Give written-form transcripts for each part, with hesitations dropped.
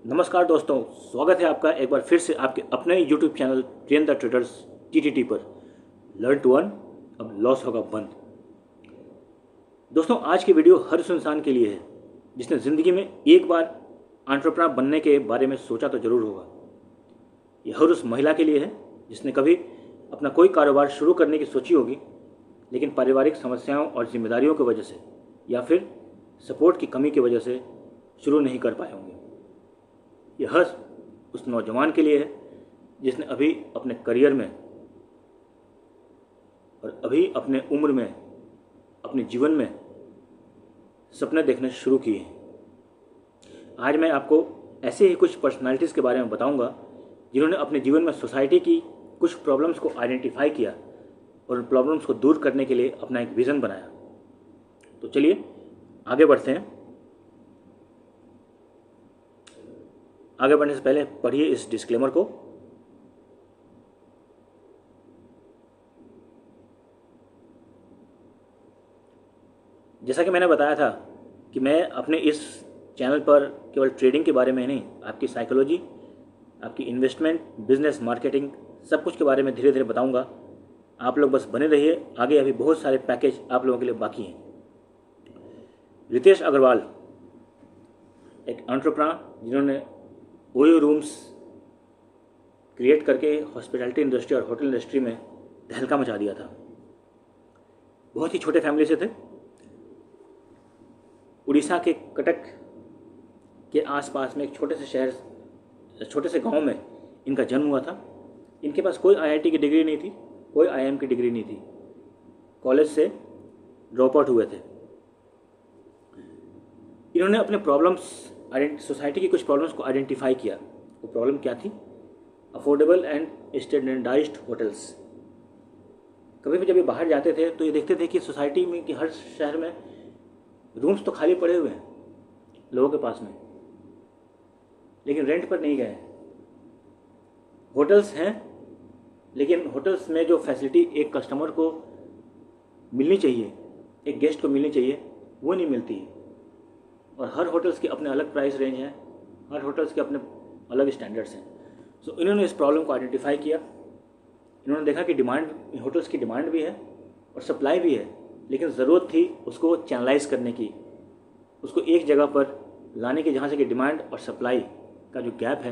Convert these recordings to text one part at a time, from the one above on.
नमस्कार दोस्तों, स्वागत है आपका एक बार फिर से आपके अपने YouTube channel Priyanka traders TTT पर। लर्न टू अर्न, अब लॉस होगा बंद। दोस्तों, आज की वीडियो हर उस इंसान के लिए है जिसने ज़िंदगी में एक बार एंटरप्रेन्योर बनने के बारे में सोचा तो ज़रूर होगा। यह हर उस महिला के लिए है जिसने कभी अपना कोई कारोबार शुरू करने की सोची होगी, लेकिन पारिवारिक समस्याओं और जिम्मेदारियों की वजह से या फिर सपोर्ट की कमी की वजह से शुरू नहीं कर पाए होंगे। यह उस नौजवान के लिए है जिसने अभी अपने करियर में और अभी अपने उम्र में, अपने जीवन में सपने देखने शुरू किए हैं। आज मैं आपको ऐसे ही कुछ पर्सनालिटीज़ के बारे में बताऊंगा जिन्होंने अपने जीवन में सोसाइटी की कुछ प्रॉब्लम्स को आइडेंटिफाई किया और उन प्रॉब्लम्स को दूर करने के लिए अपना एक विज़न बनाया। तो चलिए आगे बढ़ते हैं। आगे बढ़ने से पहले पढ़िए इस डिस्क्लेमर को। जैसा कि मैंने बताया था कि मैं अपने इस चैनल पर केवल ट्रेडिंग के बारे में नहीं, आपकी साइकोलॉजी, आपकी इन्वेस्टमेंट, बिजनेस, मार्केटिंग, सब कुछ के बारे में धीरे धीरे बताऊंगा। आप लोग बस बने रहिए, आगे अभी बहुत सारे पैकेज आप लोगों के लिए बाकी हैं। रितेश अग्रवाल एक एंटरप्रेन्योर जिन्होंने ओयो रूम्स क्रिएट करके हॉस्पिटैलिटी इंडस्ट्री और होटल इंडस्ट्री में तहलका मचा दिया था। बहुत ही छोटे फैमिली से थे। उड़ीसा के कटक के आसपास में एक छोटे से शहर, छोटे से गांव में इनका जन्म हुआ था। इनके पास कोई IIT की डिग्री नहीं थी, कोई IIM की डिग्री नहीं थी। कॉलेज से ड्रॉप आउट हुए थे। इन्होंने अपने प्रॉब्लम्स, सोसाइटी की कुछ प्रॉब्लम्स को आइडेंटिफाई किया। वो प्रॉब्लम क्या थी? Affordable and standardized hotels. कभी भी जब ये बाहर जाते थे तो ये देखते थे कि सोसाइटी में कि हर शहर में रूम्स तो खाली पड़े हुए हैं लोगों के पास में, लेकिन रेंट पर नहीं गए। होटल्स हैं, लेकिन होटल्स में जो फैसिलिटी एक कस्टमर को मिलनी चाहिए, एक गेस्ट को मिलनी चाहिए, वो नहीं मिलती। और हर होटल्स के अपने अलग प्राइस रेंज हैं, हर होटल्स के अपने अलग स्टैंडर्ड्स हैं। सो इन्होंने इस प्रॉब्लम को आइडेंटिफाई किया। इन्होंने देखा कि डिमांड, होटल्स की डिमांड भी है और सप्लाई भी है, लेकिन ज़रूरत थी उसको चैनलाइज करने की, उसको एक जगह पर लाने की जहाँ से कि डिमांड और सप्लाई का जो गैप है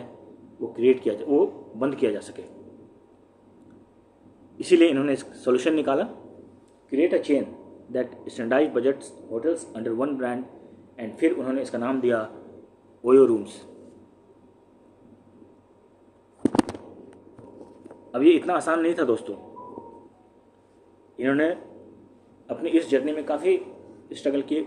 वो क्रिएट किया, वो बंद किया जा सके। इसीलिए इन्होंने इस सोल्यूशन निकाला, create a chain that standardized budgets hotels under one brand. And फिर उन्होंने इसका नाम दिया ओयो रूम्स। अब ये इतना आसान नहीं था दोस्तों। इन्होंने अपनी इस जर्नी में काफ़ी स्ट्रगल किए।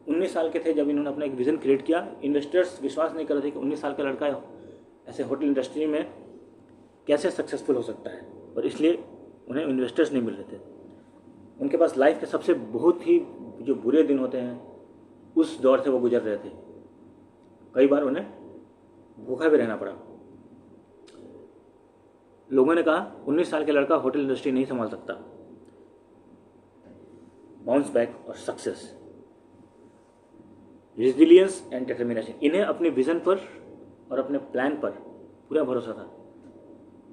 19 साल के थे जब इन्होंने अपना एक विज़न क्रिएट किया। इन्वेस्टर्स विश्वास नहीं कर रहे थे कि 19 साल का लड़का ऐसे होटल इंडस्ट्री में कैसे सक्सेसफुल हो सकता है, और इसलिए उन्हें इन्वेस्टर्स नहीं मिल रहे थे। उनके पास लाइफ के सबसे बहुत ही जो बुरे दिन होते हैं उस दौर से वो गुजर रहे थे। कई बार उन्हें भूखा भी रहना पड़ा। लोगों ने कहा 19 साल का लड़का होटल इंडस्ट्री नहीं संभाल सकता। बाउंस बैक और सक्सेस, रेजिलियंस एंड डिटर्मिनेशन। इन्हें अपने विजन पर और अपने प्लान पर पूरा भरोसा था।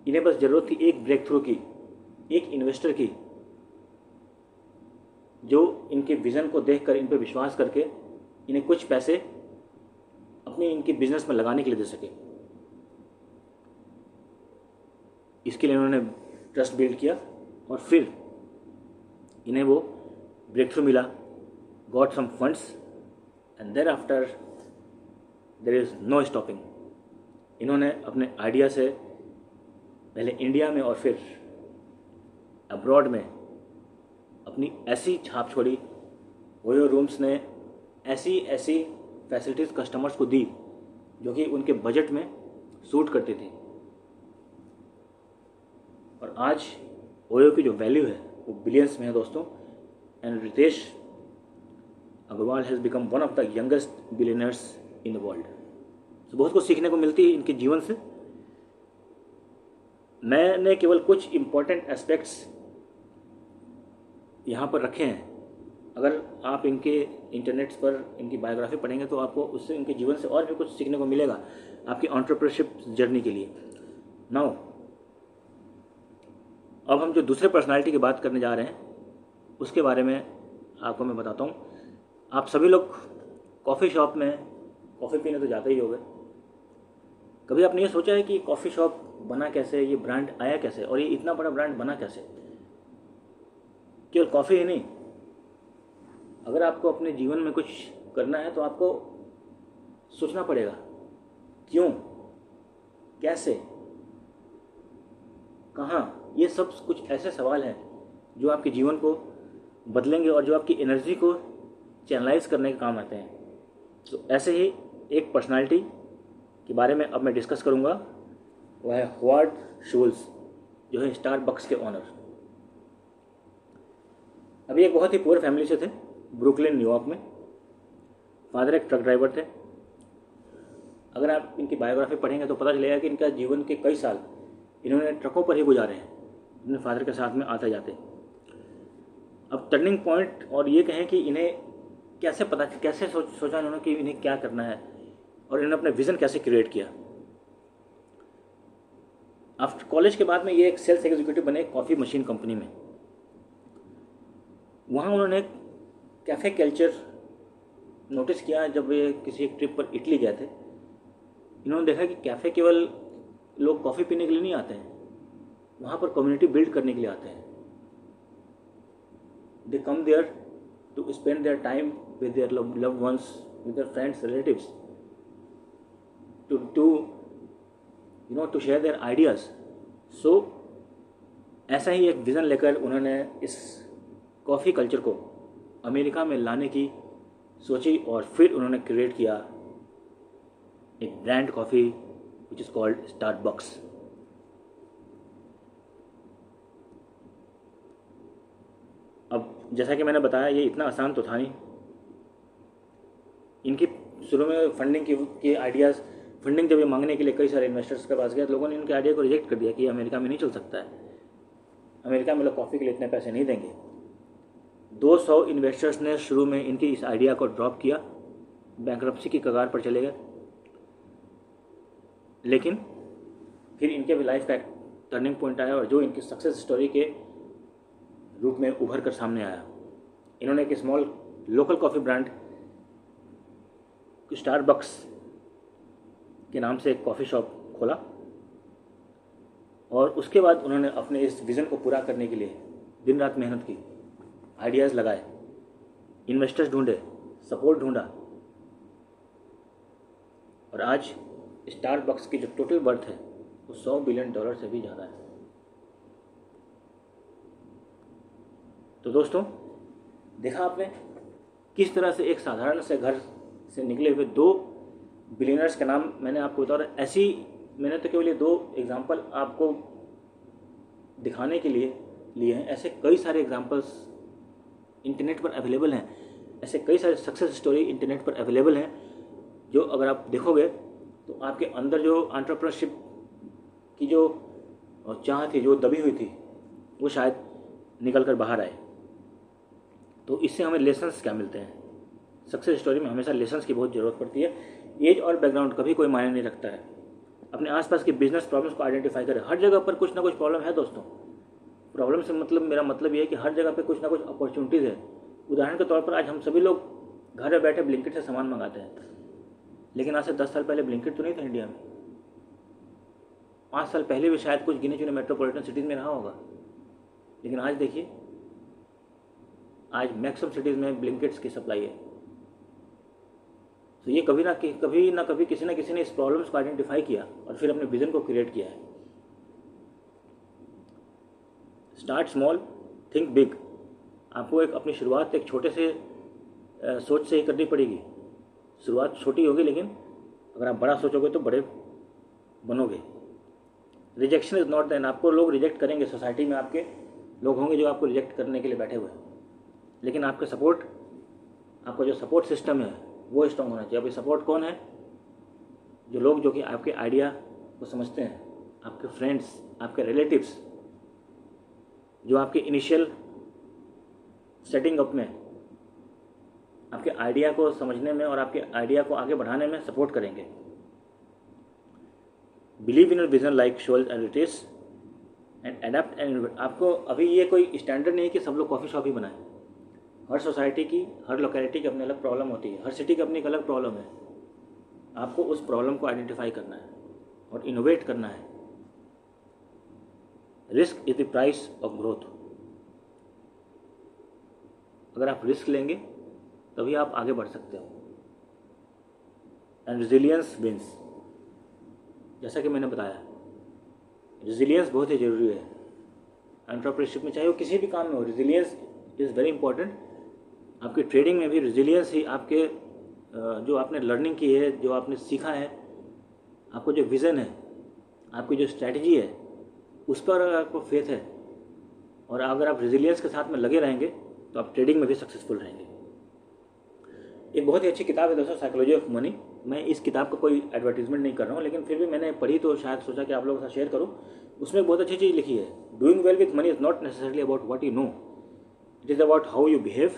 इन्हें बस ज़रूरत थी एक ब्रेक थ्रू की, एक इन्वेस्टर की जो इनके विज़न को देखकर इन पर विश्वास करके इन्हें कुछ पैसे अपने इनके बिजनेस में लगाने के लिए दे सके। इसके लिए इन्होंने ट्रस्ट बिल्ड किया और फिर इन्हें वो ब्रेक थ्रू मिला, got some funds, and thereafter there is no stopping. इन्होंने अपने आइडिया से पहले इंडिया में और फिर अब्रॉड में अपनी ऐसी छाप छोड़ी। ओयो रूम्स ने ऐसी फैसिलिटीज़ कस्टमर्स को दी जो कि उनके बजट में सूट करती थी। और आज ओयो की जो वैल्यू है वो बिलियंस में है दोस्तों। And Ritesh Agarwal has become one of the youngest billionaires in the world. तो बहुत कुछ सीखने को मिलती है इनके जीवन से। मैंने केवल कुछ इम्पोर्टेंट एस्पेक्ट्स यहाँ पर रखे हैं अगर आप इनके इंटरनेट्स पर इनकी बायोग्राफी पढ़ेंगे तो आपको उससे इनके जीवन से और भी कुछ सीखने को मिलेगा आपकी एंटरप्रेन्योरशिप जर्नी के लिए। नाउ अब हम जो दूसरे पर्सनालिटी की बात करने जा रहे हैं उसके बारे में आपको मैं बताता हूँ। आप सभी लोग कॉफ़ी शॉप में कॉफ़ी पीने तो जाते ही होंगे। कभी आपने ये सोचा है कि कॉफ़ी शॉप बना कैसे, ये ब्रांड आया कैसे और ये इतना बड़ा ब्रांड बना कैसे? केवल कॉफ़ी ही नहीं, अगर आपको अपने जीवन में कुछ करना है तो आपको सोचना पड़ेगा क्यों, कैसे, कहाँ। ये सब कुछ ऐसे सवाल हैं जो आपके जीवन को बदलेंगे और जो आपकी एनर्जी को चैनलाइज करने के काम आते हैं। तो ऐसे ही एक पर्सनालिटी के बारे में अब मैं डिस्कस करूंगा, वह है होवार्ड शुल्ट्ज, जो है स्टारबक्स के ऑनर। अभी एक बहुत ही पुअर फैमिली से थे, ब्रुकलिन न्यूयॉर्क में। फादर एक ट्रक ड्राइवर थे। अगर आप इनकी बायोग्राफी पढ़ेंगे तो पता चलेगा कि इनका जीवन के कई साल इन्होंने ट्रकों पर ही गुजारे हैं, अपने फादर के साथ में आते जाते। अब टर्निंग पॉइंट और ये कहें कि इन्हें कैसे सोचा इन्होंने कि इन्हें क्या करना है और इन्होंने अपना विज़न कैसे क्रिएट किया। आफ्टर कॉलेज के बाद में ये एक सेल्स एग्जीक्यूटिव बने कॉफ़ी मशीन कंपनी में। वहाँ उन्होंने कैफ़े कल्चर नोटिस किया। जब वे किसी एक ट्रिप पर इटली गए थे, इन्होंने देखा कि कैफ़े केवल लोग कॉफ़ी पीने के लिए नहीं आते हैं, वहाँ पर कम्युनिटी बिल्ड करने के लिए आते हैं। They come there to spend their time with their loved ones, with their friends, relatives, to share their ideas. So ऐसा ही एक विज़न लेकर उन्होंने इस कॉफ़ी कल्चर को अमेरिका में लाने की सोची और फिर उन्होंने क्रिएट किया एक brand coffee which is called Starbucks. अब जैसा कि मैंने बताया, ये इतना आसान तो था नहीं। इनकी शुरू में फंडिंग की आइडियाज़, फंडिंग जब ये मांगने के लिए कई सारे इन्वेस्टर्स के पास गए तो लोगों ने इनके आइडिया को रिजेक्ट कर दिया कि अमेरिका में नहीं चल सकता है, अमेरिका में लोग कॉफ़ी के लिए इतने पैसे नहीं देंगे। 200 इन्वेस्टर्स ने शुरू में इनकी इस आइडिया को ड्रॉप किया, बैंकरप्सी की कगार पर चले गए। लेकिन फिर इनके भी लाइफ का एक टर्निंग पॉइंट आया और जो इनकी सक्सेस स्टोरी के रूप में उभर कर सामने आया। इन्होंने एक small local coffee brand Starbucks के नाम से एक कॉफ़ी शॉप खोला और उसके बाद उन्होंने अपने इस विज़न को पूरा करने के लिए दिन रात मेहनत की, आइडियाज़ लगाए, इन्वेस्टर्स ढूंढे, सपोर्ट ढूंढा और आज स्टारबक्स की जो टोटल वर्थ है वो $100 बिलियन से भी ज़्यादा है। तो दोस्तों, देखा आपने किस तरह से एक साधारण से घर से निकले हुए 2 बिलियनर्स के नाम मैंने आपको बताया। ऐसी मैंने तो केवल ये 2 एग्जाम्पल आपको दिखाने के लिए हैं। ऐसे कई सारे एग्जाम्पल्स इंटरनेट पर अवेलेबल हैं, ऐसे कई सारे सक्सेस स्टोरी इंटरनेट पर अवेलेबल हैं जो अगर आप देखोगे तो आपके अंदर जो एंटरप्रेन्योरशिप की जो चाह थी, जो दबी हुई थी, वो शायद निकल कर बाहर आए। तो इससे हमें लेसन्स क्या मिलते हैं? सक्सेस स्टोरी में हमेशा लेसन्स की बहुत ज़रूरत पड़ती है। एज और बैकग्राउंड कभी कोई मायने नहीं रखता है। अपने आसपास की बिजनेस प्रॉब्लम्स को आइडेंटिफाई करें। हर जगह पर कुछ ना कुछ प्रॉब्लम है दोस्तों। प्रॉब्लम से मेरा मतलब ये है कि हर जगह पे कुछ ना कुछ अपॉर्चुनिटीज़ है। उदाहरण के तौर पर आज हम सभी लोग घर में बैठे ब्लिंकिट से सामान मंगाते हैं, लेकिन आज से 10 साल पहले ब्लिंकिट तो नहीं था इंडिया में। 5 साल पहले भी शायद कुछ गिने चुने मेट्रोपॉलिटन सिटीज़ में रहा होगा, लेकिन आज देखिए, आज मैक्सिमम सिटीज़ में ब्लिंकिट्स की सप्लाई है। तो ये कभी ना कभी किसी ना किसी ने इस प्रॉब्लम्स को आइडेंटिफाई किया और फिर अपने विजन को क्रिएट किया है। Start small, think big. आपको अपनी शुरुआत एक छोटे से सोच से ही करनी पड़ेगी। शुरुआत छोटी होगी, लेकिन अगर आप बड़ा सोचोगे तो बड़े बनोगे। Rejection is not the end. आपको लोग रिजेक्ट करेंगे, सोसाइटी में आपके लोग होंगे जो आपको रिजेक्ट करने के लिए बैठे हुए हैं, लेकिन आपका जो सपोर्ट सिस्टम है वो स्ट्रॉन्ग होना चाहिए। अभी सपोर्ट कौन है? जो लोग जो कि आपके आइडिया को समझते हैं, आपके फ्रेंड्स, आपके रिलेटिव्स, जो आपके इनिशियल सेटिंग अप में आपके आइडिया को समझने में और आपके आइडिया को आगे बढ़ाने में सपोर्ट करेंगे। Believe in your vision like shoals and it is and adept and. आपको अभी ये कोई स्टैंडर्ड नहीं है कि सब लोग कॉफ़ी शॉप ही बनाएं। हर सोसाइटी की, हर लोकेलिटी की अपनी अलग प्रॉब्लम होती है, हर सिटी की अपनी एक अलग प्रॉब्लम है। आपको उस प्रॉब्लम को आइडेंटिफाई करना है और इनोवेट करना है। Risk is the price of growth. अगर आप रिस्क लेंगे तभी आप आगे बढ़ सकते हो। And resilience wins. जैसा कि मैंने बताया, रेजिलियंस बहुत ही ज़रूरी है एंटरप्रेन्योरशिप में, चाहे वो किसी भी काम में हो। Resilience is very important. आपकी ट्रेडिंग में भी रेजिलियंस ही आपके जो आपने लर्निंग की है, जो आपने सीखा है, आपको जो विज़न है, आपकी जो स्ट्रैटेजी है, उस पर अगर आपको फेथ है और अगर आप रेजिलियंस के साथ में लगे रहेंगे तो आप ट्रेडिंग में भी सक्सेसफुल रहेंगे। एक बहुत ही अच्छी किताब है दोस्तों, साइकोलॉजी ऑफ मनी। मैं इस किताब का कोई एडवर्टीजमेंट नहीं कर रहा हूँ, लेकिन फिर भी मैंने पढ़ी तो शायद सोचा कि आप लोगों के साथ शेयर करूँ। उसमें एक बहुत अच्छी चीज़ लिखी है, doing well with money is not necessarily about what you know, it is about how you behave,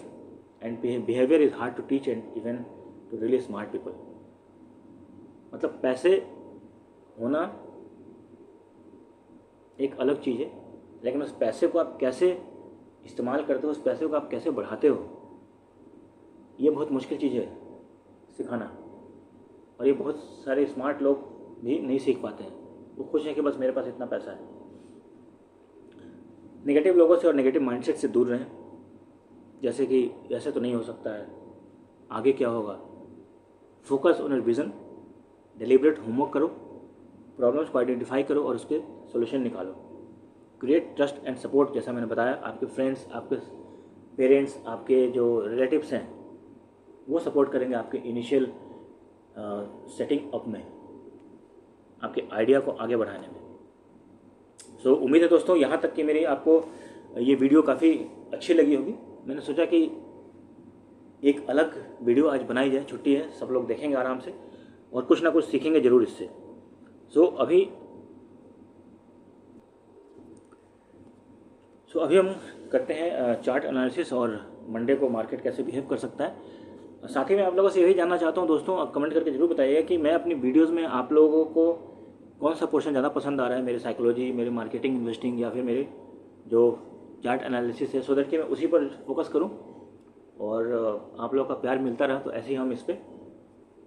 and behavior is hard to teach and even to really smart people. मतलब पैसे होना एक अलग चीज़ है, लेकिन उस पैसे को आप कैसे इस्तेमाल करते हो, उस पैसे को आप कैसे बढ़ाते हो, ये बहुत मुश्किल चीज़ है सिखाना। और ये बहुत सारे स्मार्ट लोग भी नहीं सीख पाते हैं। वो खुश हैं कि बस मेरे पास इतना पैसा है। नेगेटिव लोगों से और नेगेटिव माइंडसेट से दूर रहें, जैसे कि ऐसे तो नहीं हो सकता है, आगे क्या होगा। Focus on your vision, deliberate homework करो, प्रॉब्लम्स को आइडेंटिफाई करो और उसके सोल्यूशन निकालो। Create trust and support. जैसा मैंने बताया, आपके फ्रेंड्स, आपके पेरेंट्स, आपके जो रिलेटिव्स हैं, वो सपोर्ट करेंगे आपके इनिशियल सेटिंग अप में, आपके आइडिया को आगे बढ़ाने में। सो उम्मीद है दोस्तों यहाँ तक कि मेरी आपको ये वीडियो काफ़ी अच्छी लगी होगी। मैंने सोचा कि एक अलग वीडियो आज बनाई जाए, छुट्टी है, सब लोग देखेंगे आराम से और कुछ ना कुछ सीखेंगे ज़रूर इससे। सो अभी हम करते हैं चार्ट एनालिसिस और मंडे को मार्केट कैसे बिहेव कर सकता है। साथ ही मैं आप लोगों से यही जानना चाहता हूं दोस्तों, आप कमेंट करके जरूर बताइएगा कि मैं अपनी वीडियोस में आप लोगों को कौन सा पोर्शन ज़्यादा पसंद आ रहा है, मेरे साइकोलॉजी, मेरे मार्केटिंग, इन्वेस्टिंग या फिर मेरे जो चार्ट एनालिसिस है, सो दैट कि मैं उसी पर फोकस करूँ और आप लोगों का प्यार मिलता रहा तो ऐसे ही हम इस पर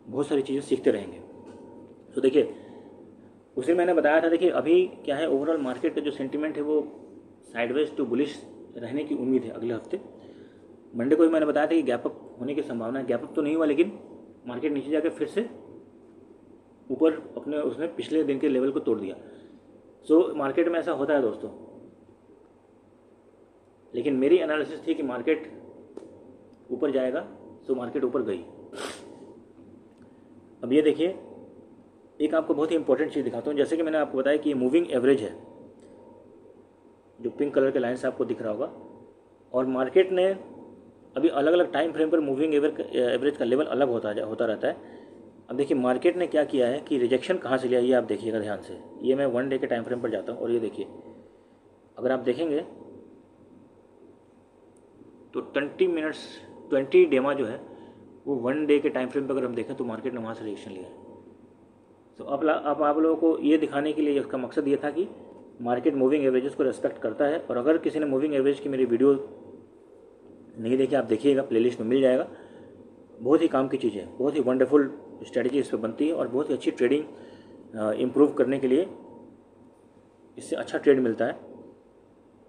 बहुत सारी चीज़ें सीखते रहेंगे। तो देखिए, उस दिन मैंने बताया था, देखिए अभी क्या है, ओवरऑल मार्केट का जो सेंटीमेंट है वो साइडवेज टू बुलिश रहने की उम्मीद है अगले हफ्ते। मंडे को भी मैंने बताया था कि गैप अप होने की संभावना है। गैप अप तो नहीं हुआ, लेकिन मार्केट नीचे जाकर फिर से ऊपर अपने उसने पिछले दिन के लेवल को तोड़ दिया। सो मार्केट में ऐसा होता है दोस्तों, लेकिन मेरी एनालिसिस थी कि मार्केट ऊपर जाएगा, सो मार्केट ऊपर गई। अब ये देखिए, एक आपको बहुत ही इंपॉर्टेंट चीज़ दिखाता हूँ। जैसे कि मैंने आपको बताया कि ये मूविंग एवरेज है, जो पिंक कलर के लाइन से आपको दिख रहा होगा, और मार्केट ने अभी अलग अलग टाइम फ्रेम पर मूविंग एवरेज का लेवल अलग होता रहता है। अब देखिए मार्केट ने क्या किया है कि रिजेक्शन कहाँ से लिया, ये आप देखिएगा ध्यान से। ये मैं 1 डे के टाइम फ्रेम पर जाता हूँ और ये देखिए, अगर आप देखेंगे तो 20 डेमा जो है वो 1 डे के टाइम फ्रेम पर अगर हम देखें तो मार्केट ने वहाँ से रिजेक्शन लिया है। तो अब आप लोगों को ये दिखाने के लिए, उसका मकसद ये था कि मार्केट मूविंग एवरेजेस को रेस्पेक्ट करता है। और अगर किसी ने मूविंग एवरेज की मेरी वीडियो नहीं देखी, आप देखिएगा, प्लेलिस्ट में मिल जाएगा। बहुत ही काम की चीज़ है, बहुत ही वंडरफुल स्ट्रेटजी इस पर बनती है और बहुत ही अच्छी ट्रेडिंग इम्प्रूव करने के लिए इससे अच्छा ट्रेड मिलता है।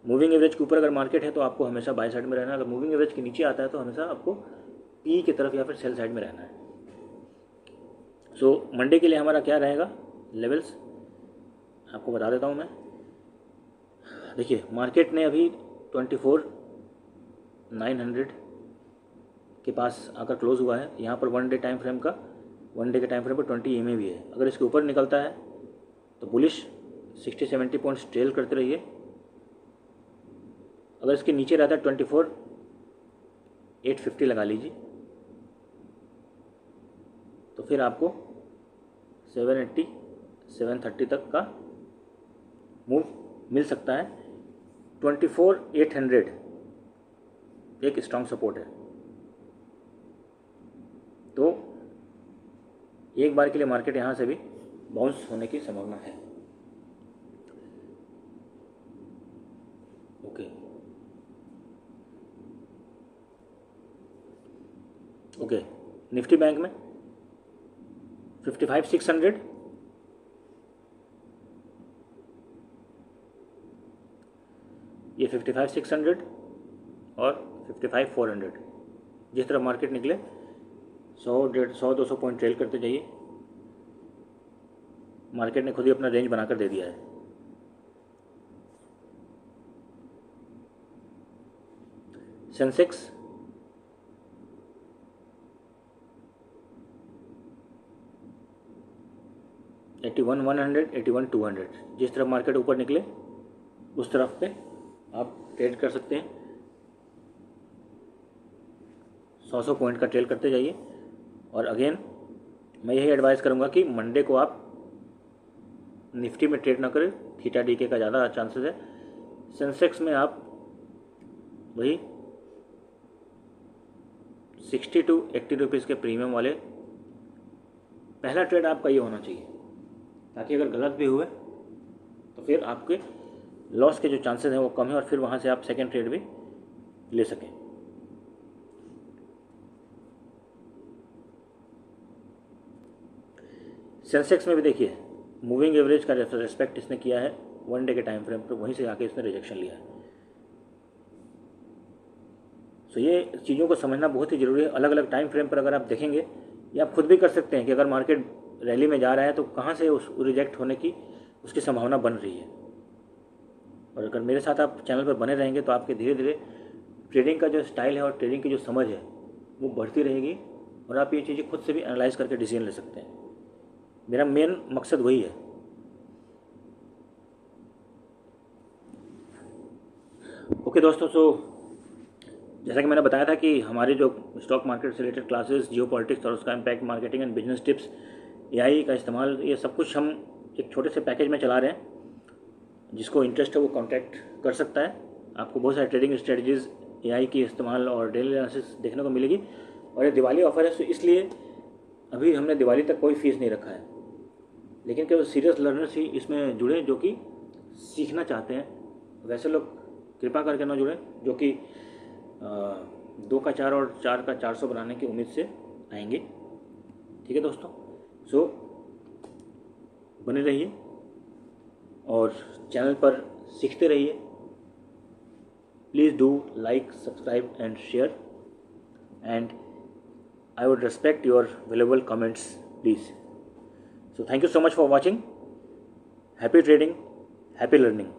मूविंग एवरेज के ऊपर अगर मार्केट है तो आपको हमेशा बाय साइड में रहना है। अगर मूविंग एवरेज के नीचे आता है तो हमेशा आपको पी की तरफ या फिर सेल साइड में रहना है। सो मंडे के लिए हमारा क्या रहेगा लेवल्स, आपको बता देता हूँ मैं। देखिए मार्केट ने अभी 24,900 के पास आकर क्लोज हुआ है। यहाँ पर 1 डे टाइम फ्रेम का, 1 डे के टाइम फ्रेम पर 20 EMA भी है। अगर इसके ऊपर निकलता है तो बुलिश 60-70 पॉइंट्स ट्रेल करते रहिए। अगर इसके नीचे रहता है 24,850 लगा लीजिए, तो फिर आपको 780-730 तक का मूव मिल सकता है। 24,800 एक स्ट्रॉन्ग सपोर्ट है। तो एक बार के लिए मार्केट यहाँ से भी बाउंस होने की संभावना है। ओके निफ्टी बैंक में 55,600, ये 55,600 और 55,400, जिस तरह मार्केट निकले 100-200 पॉइंट ट्रेल करते जाइए। मार्केट ने खुद ही अपना रेंज बनाकर दे दिया है। सेंसेक्स 81,100, 81,200, जिस तरफ मार्केट ऊपर निकले उस तरफ पे आप ट्रेड कर सकते हैं। 100 पॉइंट का ट्रेल करते जाइए। और अगेन मैं यही एडवाइस करूँगा कि मंडे को आप निफ्टी में ट्रेड ना करें, थीटा डीके का ज़्यादा चांसेस है। सेंसेक्स में आप वही 60 to 80 रुपीज़ के प्रीमियम वाले पहला ट्रेड आपका ये होना चाहिए, ताकि अगर गलत भी हुए तो फिर आपके लॉस के जो चांसेस हैं वो कम है और फिर वहाँ से आप सेकेंड ट्रेड भी ले सकें। सेंसेक्स में भी देखिए मूविंग एवरेज का रेस्पेक्ट इसने किया है 1 डे के टाइम फ्रेम पर, वहीं से आके इसने रिजेक्शन लिया है। सो ये चीज़ों को समझना बहुत ही ज़रूरी है। अलग अलग टाइम फ्रेम पर अगर आप देखेंगे, या आप खुद भी कर सकते हैं कि अगर मार्केट रैली में जा रहा है तो कहाँ से उस रिजेक्ट होने की उसकी संभावना बन रही है। और अगर मेरे साथ आप चैनल पर बने रहेंगे तो आपके धीरे धीरे ट्रेडिंग का जो स्टाइल है और ट्रेडिंग की जो समझ है वो बढ़ती रहेगी और आप ये चीज़ें खुद से भी एनालाइज करके डिसीजन ले सकते हैं। मेरा मेन मकसद वही है। ओके दोस्तों, सो जैसा कि मैंने बताया था कि हमारे जो स्टॉक मार्केट से रिलेटेड क्लासेस, जियो पॉलिटिक्स और उसका impact, marketing and business tips, AI का इस्तेमाल, ये सब कुछ हम एक छोटे से पैकेज में चला रहे हैं। जिसको इंटरेस्ट है वो कॉन्टैक्ट कर सकता है। आपको बहुत सारे ट्रेडिंग स्ट्रेटजीज़, एआई की इस्तेमाल और डेली एनालिसिस देखने को मिलेगी। और ये दिवाली ऑफर है, तो इसलिए अभी हमने दिवाली तक कोई फीस नहीं रखा है, लेकिन केवल सीरियस लर्नर्स ही इसमें जुड़े जो कि सीखना चाहते हैं। वैसे लोग कृपा करके ना जुड़ें जो कि 2 का 4 और 4 का 400 बनाने की उम्मीद से आएंगे। ठीक है दोस्तों, सो बने रहिए और चैनल पर सीखते रहिए। Please do like, subscribe and share, and I would respect your valuable comments, please. So thank you so much for watching. Happy trading, happy learning.